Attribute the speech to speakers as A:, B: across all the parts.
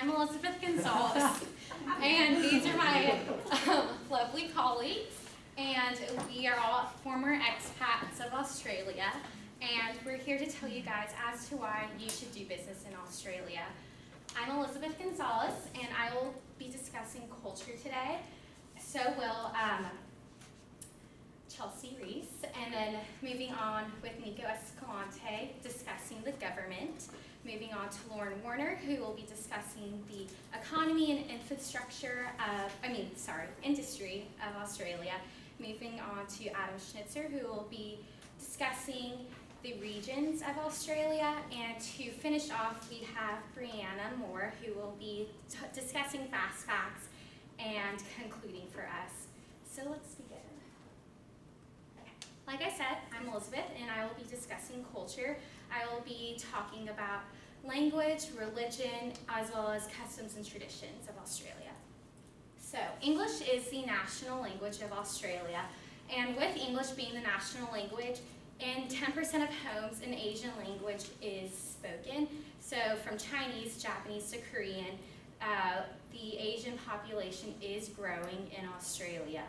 A: I'm Elizabeth Gonzalez, and these are my lovely colleagues, and we are all former expats of Australia, and we're here to tell you guys as to why you should do business in Australia. I'm Elizabeth Gonzalez, and I will be discussing culture today. So will Chelsea Reese, and then moving on with Nico Escalante discussing the government. Moving on to Lauren Warner, who will be discussing the economy and infrastructure industry of Australia. Moving on to Adam Schnitzer, who will be discussing the regions of Australia. And to finish off, we have Brianna Moore, who will be discussing fast facts and concluding for us. So let's begin. Like I said, I'm Elizabeth, and I will be discussing culture. I will be talking about language, religion, as well as customs and traditions of Australia. So, English is the national language of Australia, and with English being the national language, in 10% of homes, an Asian language is spoken. So, from Chinese, Japanese to Korean, the Asian population is growing in Australia.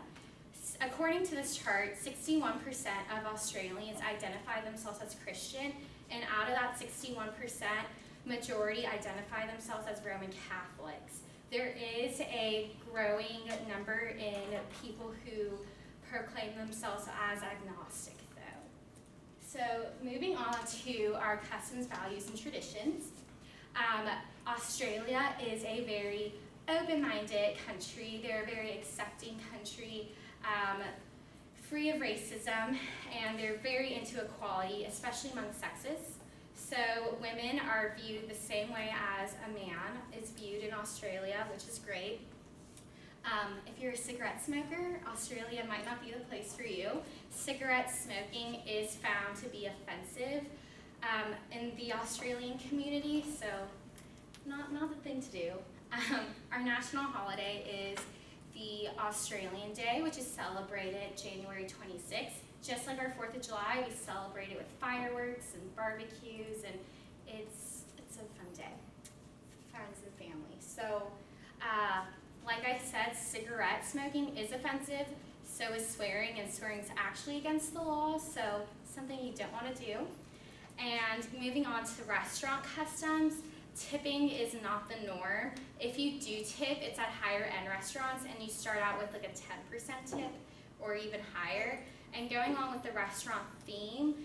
A: According to this chart, 61% of Australians identify themselves as Christian, and out of that 61%, majority identify themselves as Roman Catholics. There is a growing number in people who proclaim themselves as agnostic, though. So moving on to our customs, values, and traditions. Australia is a very open-minded country. They're a very accepting country. Free of racism, and they're very into equality, especially among sexes. So women are viewed the same way as a man is viewed in Australia, which is great. If you're a cigarette smoker, Australia might not be the place for you. Cigarette smoking is found to be offensive in the Australian community, so not the thing to do. Our national holiday is the Australian Day, which is celebrated January 26th. Just like our 4th of July, we celebrate it with fireworks and barbecues, and it's a fun day, friends and family. So, like I said, cigarette smoking is offensive, so is swearing, and swearing is actually against the law, so something you don't want to do. And moving on to restaurant customs, tipping is not the norm. If you do tip, it's at higher end restaurants, and you start out with like a 10% tip or even higher. And going on with the restaurant theme,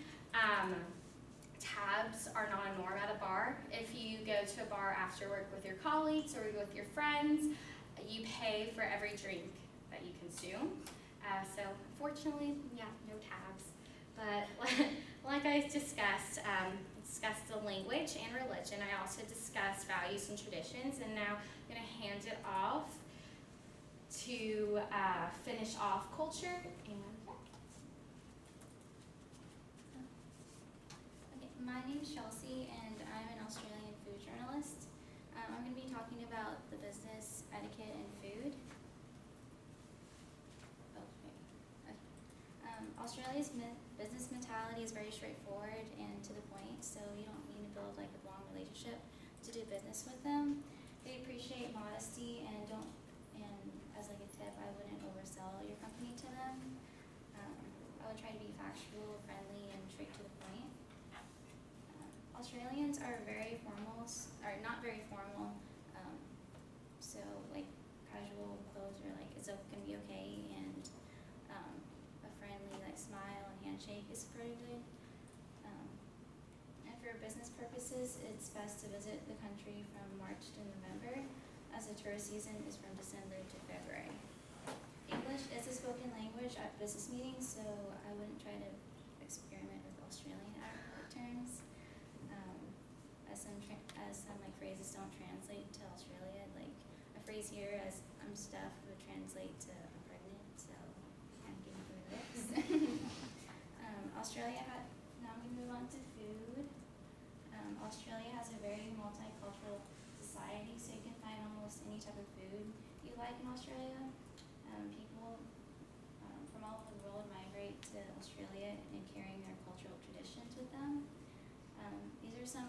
A: tabs are not a norm at a bar. If you go to a bar after work with your colleagues or with your friends, you pay for every drink that you consume. So unfortunately, yeah, no tabs. But like I discussed the language and religion. I also discussed values and traditions, and now I'm going to hand it off to finish off culture. And
B: okay, my name's Chelsea, and I'm an Australian food journalist. I'm going to be talking about the business, etiquette, and food. Australia's business mentality is very straightforward and to the point, so you don't need to build like a long relationship to do business with them. They appreciate modesty and as like a tip, I wouldn't oversell your company to them. I would try to be factual, friendly, and straight to the point. Australians are not very formal, so like casual clothes are like it's gonna be okay, and a friendly like smile and handshake is pretty good. And for business purposes, it's best to visit the country from March to November, as the tourist season is from December to February. English is a spoken language at business meetings, so I wouldn't try to experiment with Australian terms. As some like phrases don't translate to Australia, like a phrase here as I'm stuffed would translate to I'm pregnant, so I'm getting through this. Now I'm going to move on to food. Australia has a very multicultural society, so you can find almost any type of food you like in Australia. People from all over the world migrate to Australia and carrying their cultural traditions with them. These are some